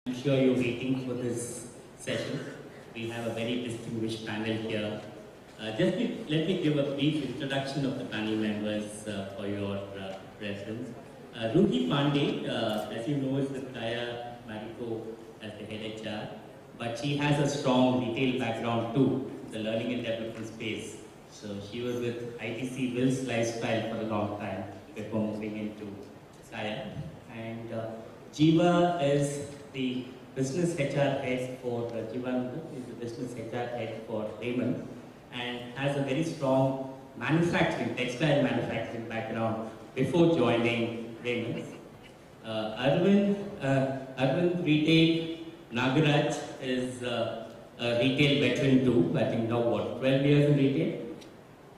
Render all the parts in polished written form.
I'm sure you're waiting for this session. We have a very distinguished panel here. Let me give a brief introduction of the panel members for your reference. Ruhi Pandey, as you know, is with Kaya Marico as the head HR, but she has a strong retail background too, the learning and development space. So she was with ITC Wills Lifestyle for a long time before moving into Kaya. And Jiva is the business HR head for Jivananda is the business HR head for Raymond and has a very strong textile manufacturing background before joining Raymond. Arvind Retail Nagaraj is a retail veteran too. I think now what, 12 years in retail?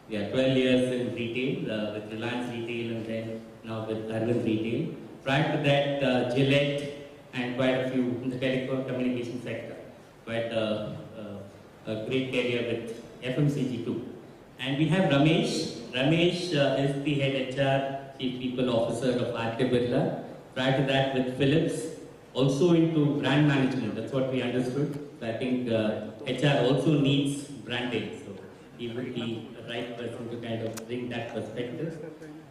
Yeah, 12 years in retail with Reliance Retail and then now with Arvind Retail. Prior to that, Gillette and quite a few in the telecom communication sector. Quite a great career with FMCG too. And we have Ramesh. Ramesh is the head HR, Chief People Officer of Aditya Birla. Prior to that with Philips, also into brand management. That's what we understood. So I think HR also needs branding. So he would be the right person to kind of bring that perspective.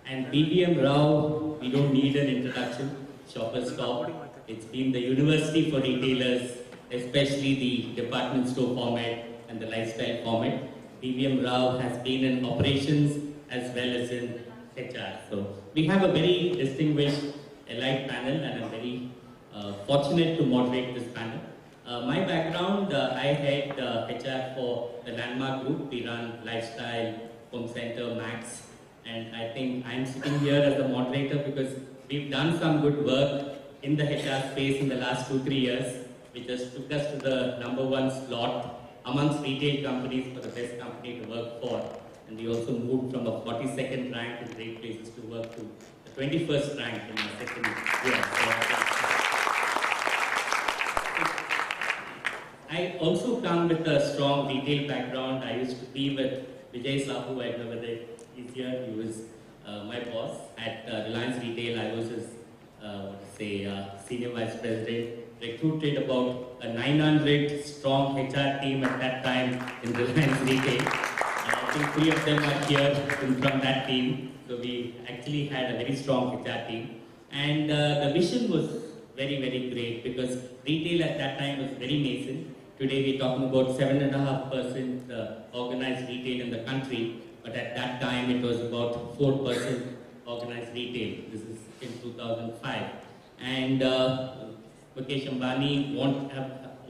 And BBM Rao, we don't need an introduction. Shoppers Stop. It's been the university for retailers, especially the department store format and the lifestyle format. BBM Rao has been in operations as well as in HR. So we have a very distinguished elite panel and I'm very fortunate to moderate this panel. My background, I head HR for the Landmark Group. We run Lifestyle, Home Center, Max. And I think I'm sitting here as the moderator because we've done some good work in the HR space in the last 2-3 years, which has took us to the #1 slot amongst retail companies for the best company to work for. And we also moved from a 42nd rank in Great Places to Work to the 21st rank in my second year. I also come with a strong retail background. I used to be with Vijay Sahu, I don't know whether he's here. He was my boss at Reliance Retail. I was his senior vice president. Recruited about a 900 strong HR team at that time in Reliance Retail. I think 3 of them are here from that team. So we actually had a very strong HR team. And the vision was very, very great because retail at that time was very nascent. Today we're talking about 7.5% organized retail in the country. But at that time it was about 4% organized retail. This is in 2005. And Mukesh Ambani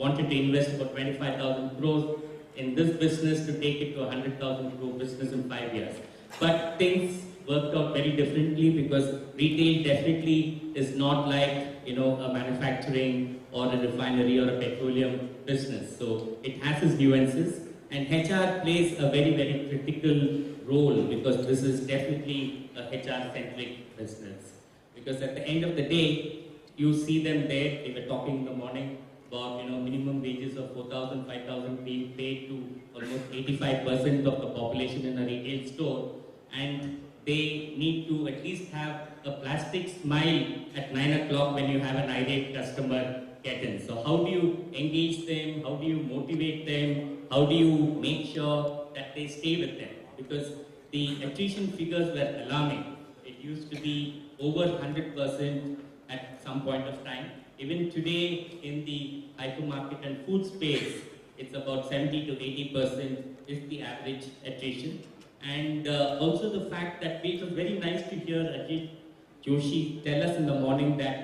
wanted to invest about 25,000 crores in this business to take it to 100,000 crore business in 5 years. But things worked out very differently because retail definitely is not like a manufacturing or a refinery or a petroleum business. So it has its nuances. And HR plays a very, very critical role because this is definitely a HR-centric business. Because at the end of the day, you see them there. They were talking in the morning about minimum wages of 4,000, 5,000 being paid to almost 85% of the population in a retail store, and they need to at least have a plastic smile at 9 o'clock when you have an irate customer get in. So how do you engage them? How do you motivate them? How do you make sure that they stay with them? Because the attrition figures were alarming. It used to be over 100% at some point of time. Even today in the hypermarket and food space, it's about 70 to 80% is the average attrition. And also the fact that it was very nice to hear Ajit Joshi tell us in the morning that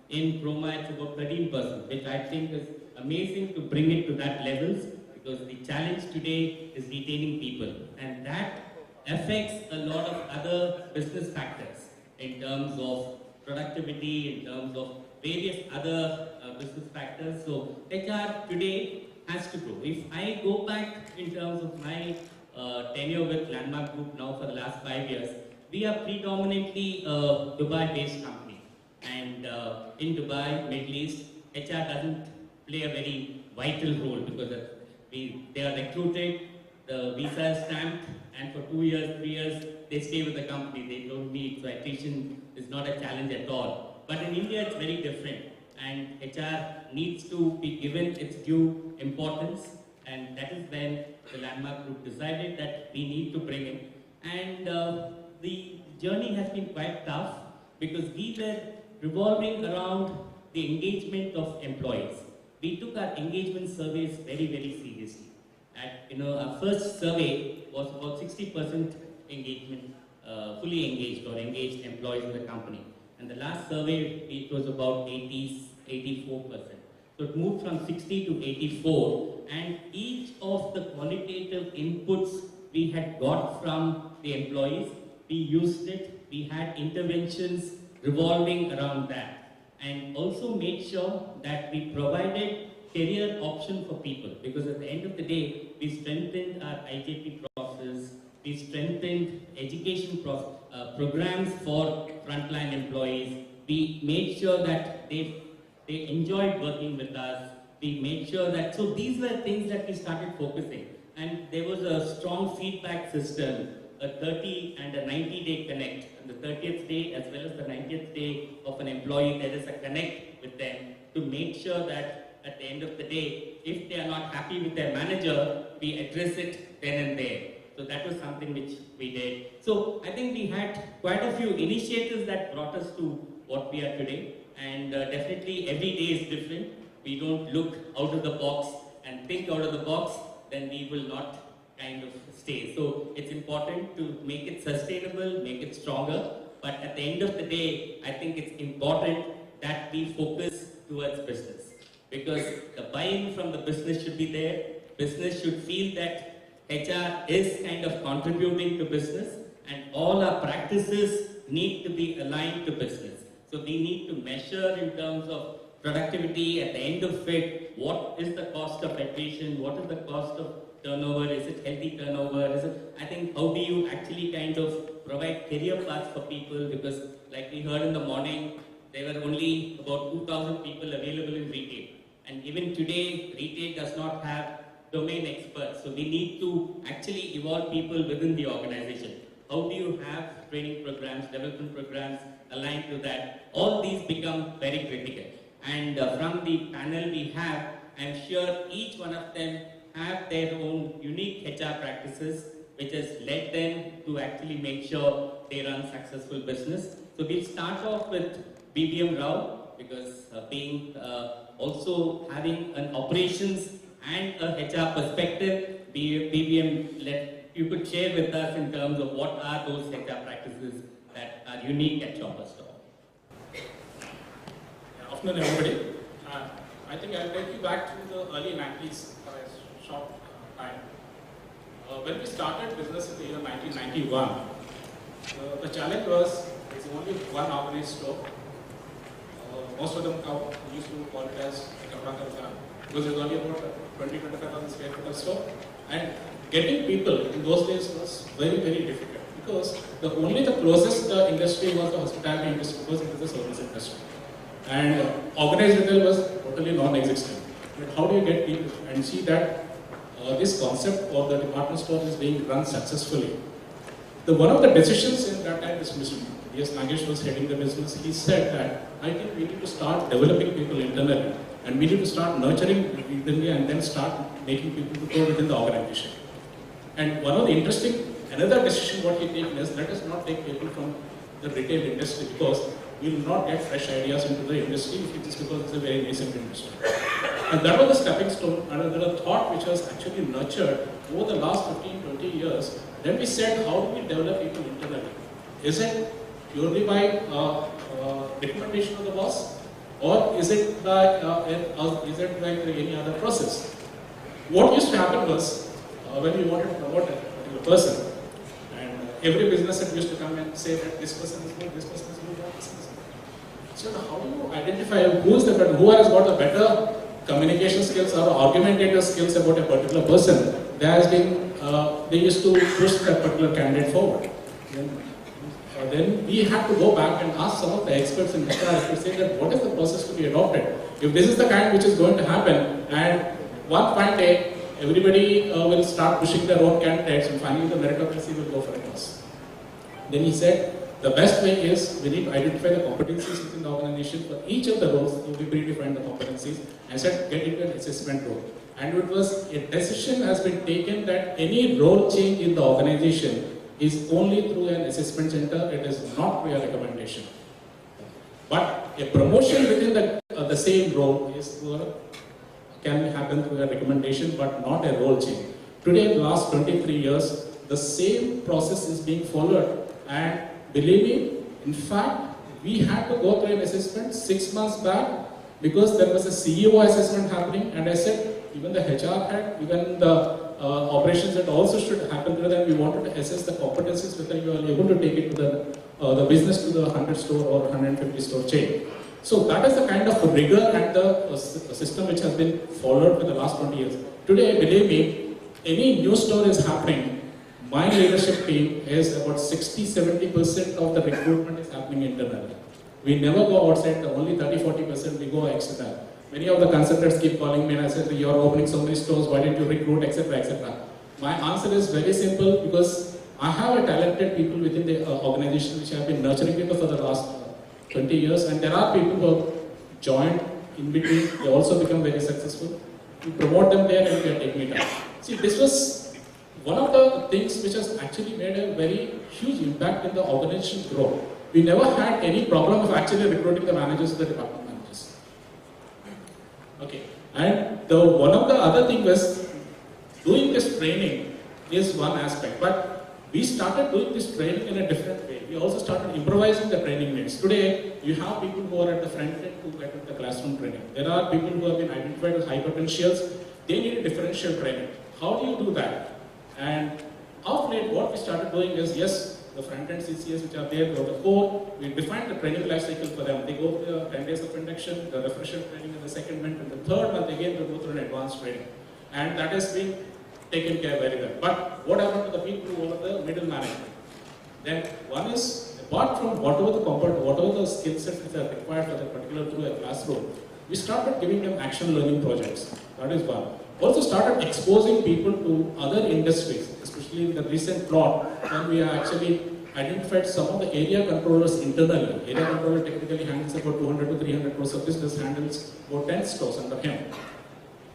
in Croma it's about 13%, which I think is amazing to bring it to that levels because the challenge today is retaining people. And that affects a lot of other business factors in terms of productivity, in terms of various other business factors. So HR today has to grow. If I go back in terms of my tenure with Landmark Group now for the last 5 years, we are predominantly a Dubai-based company. And in Dubai, Middle East, HR doesn't play a very vital role because they are recruited, the visa is stamped, and for 2 years, 3 years, they stay with the company. They don't need, so attrition is not a challenge at all. But in India, it's very different. and HR needs to be given its due importance, and that is when the Landmark Group decided that we need to bring in. And the journey has been quite tough because we were revolving around the engagement of employees. We took our engagement surveys very, very seriously. Our first survey was about 60% engagement, fully engaged or engaged employees in the company. And the last survey, it was about 84%. So it moved from 60 to 84, and each of the qualitative inputs we had got from the employees, we used it. We had interventions revolving around that, and also made sure that we provided career option for people, because at the end of the day, we strengthened our IJP process, we strengthened education programs for frontline employees, we made sure that they enjoyed working with us, we made sure that, so these were things that we started focusing, and there was a strong feedback system, a 30 and a 90-day connect. On the 30th day as well as the 90th day of an employee, there is a connect with them to make sure that at the end of the day, if they are not happy with their manager, we address it then and there. So that was something which we did. So I think we had quite a few initiatives that brought us to what we are today. And definitely every day is different. We don't look out of the box and think out of the box, then we will not kind of stay. So it's important to make it sustainable, make it stronger. But at the end of the day, I think it's important that we focus towards business. Because the buy-in from the business should be there. Business should feel that HR is kind of contributing to business, and all our practices need to be aligned to business. So we need to measure in terms of productivity. At the end of it, what is the cost of attrition? What is the cost of turnover? Is it healthy turnover? I think how do you actually kind of provide career paths for people? Because like we heard in the morning, there were only about 2,000 people available in retail. And even today, retail does not have domain experts. So we need to actually evolve people within the organization. How do you have training programs, development programs aligned to that? All these become very critical. And from the panel we have, I'm sure each one of them have their own unique HR practices, which has led them to actually make sure they run successful business. So we'll start off with BBM Rao, because being also having an operations and a HR perspective, BBM, you could share with us in terms of what are those HR practices that are unique at Shoppers Stop. Afternoon, everybody. I think I'll take you back to the early 90s for a short time. When we started business in the year 1991, the challenge was there's only one organized store. Most of them used to call it as Kapra Karta, because there's only about 20-25,000 square foot of store. And getting people in those days was very, very difficult, because the closest industry was the hospitality industry, because it was the service industry. And organized retail was totally non-existent. But how do you get people and see that this concept of the department store is being run successfully? One of the decisions in that time, Mr. Yes, Nagesh was heading the business. He said that I think we need to start developing people internally, and we need to start nurturing internally, and then start making people to go within the organization. And one of the another decision what he taken is, let us not take people from the retail industry, because we will not get fresh ideas into the industry just because it's a very nascent industry. And that was the stepping stone, and another thought which was actually nurtured over the last 15-20 years. Then we said, how do we develop people internally? Is it purely by recommendation of the boss, or is it like any other process? What used to happen was, when we wanted to promote a particular person, and every business head used to come and say that this person is good, this person is good, that person is good. So how do you identify who who has got a better communication skills or argumentative skills about a particular person? They used to push that particular candidate forward. Then we have to go back and ask some of the experts in HR to say that what is the process to be adopted. If this is the kind which is going to happen, and one fine day everybody will start pushing their own candidates, and finally the meritocracy will go for a toss. Then he said, the best way is we need to identify the competencies within the organization for each of the roles. So we predefine the competencies and said get into an assessment role. And it was a decision has been taken that any role change in the organization is only through an assessment center. It is not through a recommendation. But a promotion within the same role is can happen through a recommendation, but not a role change. Today, in the last 23 years, the same process is being followed, and believe me, in fact, we had to go through an assessment 6 months back because there was a CEO assessment happening, and I said, even the HR head, even the operations head also should happen through that. We wanted to assess the competencies whether you are able to take it to the business to the 100 store or 150 store chain. So that is the kind of rigor and the system which has been followed for the last 20 years. Today, believe me, any new store is happening, my leadership team is about 60-70% of the recruitment is happening internally. We never go outside, only 30-40% we go external. Many of the consultants keep calling me and I said, you're opening so many stores, why didn't you recruit, etc., etc. My answer is very simple, because I have a talented people within the organization which have been nurturing people for the last 20 years, and there are people who have joined in between, they also become very successful. We promote them there and we are taking it up. See, this was one of the things which has actually made a very huge impact in the organization's growth. We never had any problem of actually recruiting the managers of the department managers. Okay, and one of the other things was doing this training is one aspect, but we started doing this training in a different way. We also started improvising the training needs. Today, you have people who are at the front end who get into the classroom training. There are people who have been identified as high potentials. They need a differential training. How do you do that? And of late, what we started doing is, yes, the front-end CCS which are there, the core, we define the training life cycle for them. They go through the 10 days of induction, the refresher training in the second month, and the third month again they go through an advanced training. And that has been taken care very well. But what happened to the people who are the middle management? Then one is, apart from whatever the skill sets which are required for that particular through a classroom, we started giving them action learning projects. That is one. Also started exposing people to other industries, especially in the recent plot when we have actually identified some of the area controllers internally. Area controller technically handles about 200 to 300 crores of business, handles about 10 stores under him.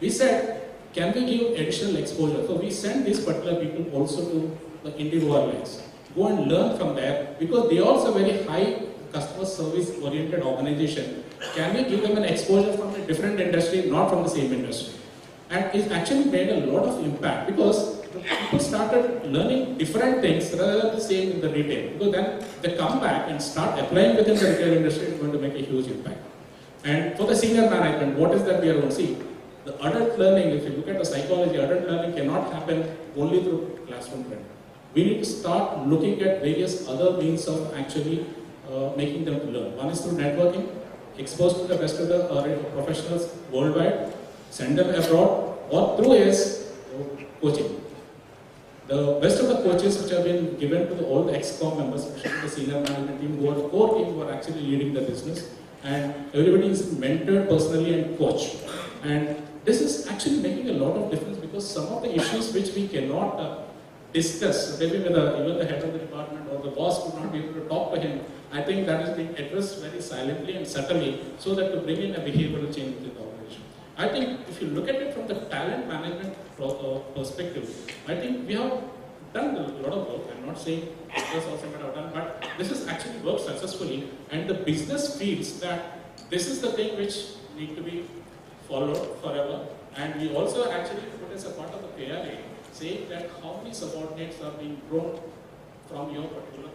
We said, can we give additional exposure? So we send these particular people also to the Indigo Airlines. Go and learn from there, because they are also very high customer service oriented organization. Can we give them an exposure from a different industry, not from the same industry? And it actually made a lot of impact, because people started learning different things rather than the same in the retail. Because then they come back and start applying within the retail industry, it's going to make a huge impact. And for the senior management, what is that we are going to see? The adult learning, if you look at the psychology, adult learning cannot happen only through classroom training. We need to start looking at various other means of actually making them to learn. One is through networking, expose to the best of the professionals worldwide, send them abroad, or through is coaching. The best of the coaches which have been given to all the ex-com members, especially the senior management team, who are the core team who are actually leading the business, and everybody is mentored personally and coached. And this is actually making a lot of difference, because some of the issues which we cannot discuss, maybe with even the head of the department or the boss could not be able to talk to him, I think that is being addressed very silently and subtly, so that to bring in a behavioral change within the organization. I think if you look at it from the talent management perspective, I think we have done a lot of work. I'm not saying others also might have done, but this has actually worked successfully, and the business feels that this is the thing which need to be followed forever. And we also actually put as a part of the KRA, saying that how many subordinates are being grown from your particular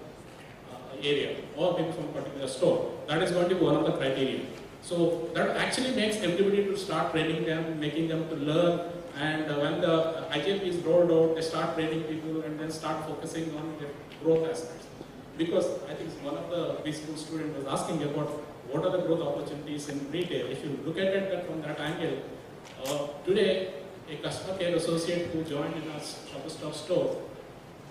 area, or maybe from a particular store. That is going to be one of the criteria. So that actually makes everybody to start training them, making them to learn, and when the IJP is rolled out, they start training people and then start focusing on their growth aspects. Because I think one of the B-school students was asking about what are the growth opportunities in retail. If you look at it from that angle, today a customer care associate who joined in a Shoppers Stop store,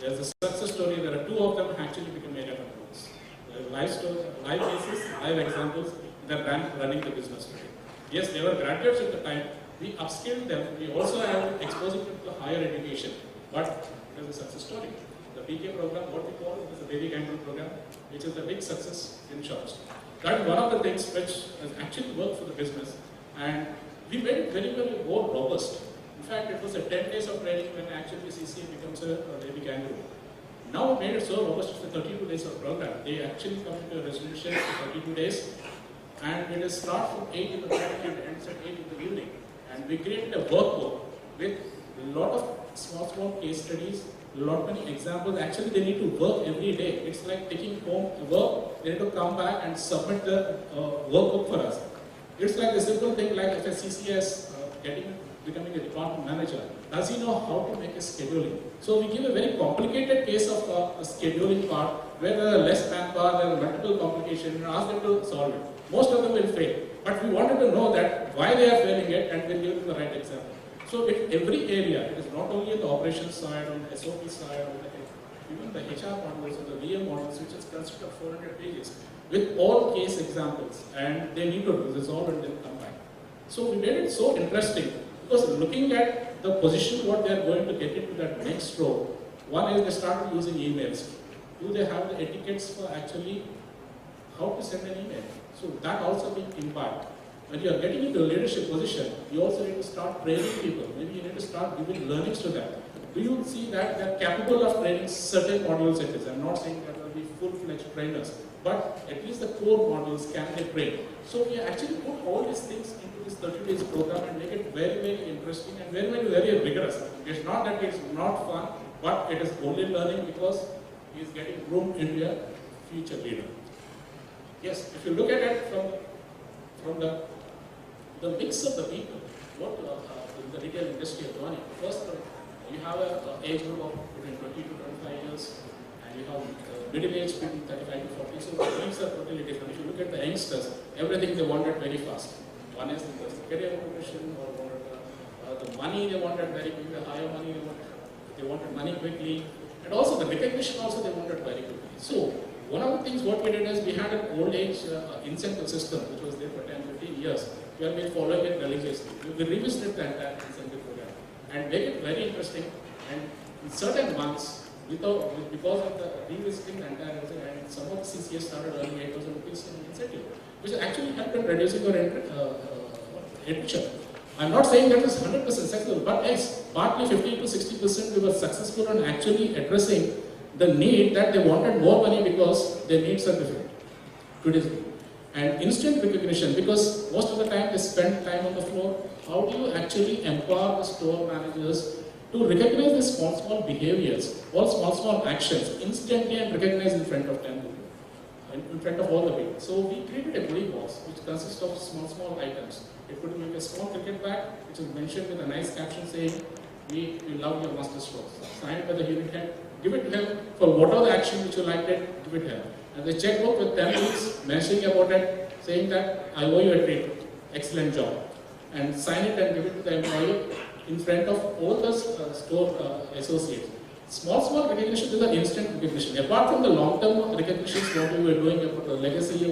there's a success story. There are two of them actually become area controllers. There are live cases, live examples. They're running the business today. Yes, they were graduates at the time. We upskilled them. We also have exposing them to higher education. But there's a success story. The PK program, what we call it, is a baby control program. which is a big success in shops. That is one of the things which has actually worked for the business, and we made it very, very more robust. In fact, it was a 10 days of training when actually CCA becomes a baby kangaroo. Now we made it so robust, it's a 32 days of program. They actually come into a resolution for 32 days, and it is start from 8 in the morning and ends at 8 in the evening. And we created a workbook with a lot of small case studies, a lot many examples. Actually, they need to work every day. It's like taking home work. They need to come back and submit the workbook for us. It's like a simple thing like if a CCS becoming a department manager, does he know how to make a scheduling? So we give a very complicated case of a scheduling part where there are less manpower, there are multiple complications, and ask them to solve it. Most of them will fail, but we wanted to know that why they are failing it, and we'll give them the right example. So in every area, it is not only on the operations side, on the SOP side, even the HR models or the VM models, which is consist of 400 pages, with all case examples, and they need to resolve and then come back. So we made it so interesting, because looking at the position what they are going to get into that next role, one is they started using emails. Do they have the etiquettes for actually how to send an email? So that also being impact. When you are getting into a leadership position, you also need to start training people. Maybe you need to start giving learnings to them. Do you see that they are capable of training certain modules it is? I'm not saying that will be full-fledged trainers, but at least the core modules can they train. So we actually put all these things into this 30 days program and make it very, very interesting and very, very, very rigorous. It's not that it's not fun, but it is only learning because he is getting groomed into a future leader. Yes, if you look at it from the mix of the people, what the retail industry is doing. First, you have an age group of between 20 to 25 years, and you have middle age between 35 to 40. So the mix are totally different. If you look at the youngsters, everything they wanted very fast. One is the career progression, or the money they wanted very quickly, the higher money they wanted money quickly, and also the recognition also they wanted very quickly. So one of the things what we did is we had an old age incentive system which was there for 10, 15 years. We have been following it religiously. We revisited the entire incentive program and make it very interesting. And in certain months, because of the revisiting the entire and some of the CCS started earning 8,000 rupees in incentive, which actually helped in reducing our attrition. I'm not saying that is 100% successful, but yes, partly 50 to 60% we were successful in actually addressing the need that they wanted more money because their needs are different. Today's and instant recognition, because most of the time they spend time on the floor. How do you actually empower the store managers to recognize the small behaviors or small actions instantly and recognize in front of 10 people, in front of all the people? So we created a goodie box which consists of small items. It could be a small cricket bag which is mentioned with a nice caption saying, we love your master strokes. Signed by the unit head. Give it to him for whatever the action which you liked it, give it to him. And the checkbook with 10 weeks mentioning about it, saying that I owe you a treat, excellent job. And sign it and give it to the employee in front of all the store associates. Small recognition is the instant recognition. Apart from the long-term recognitions, what we were doing about the legacy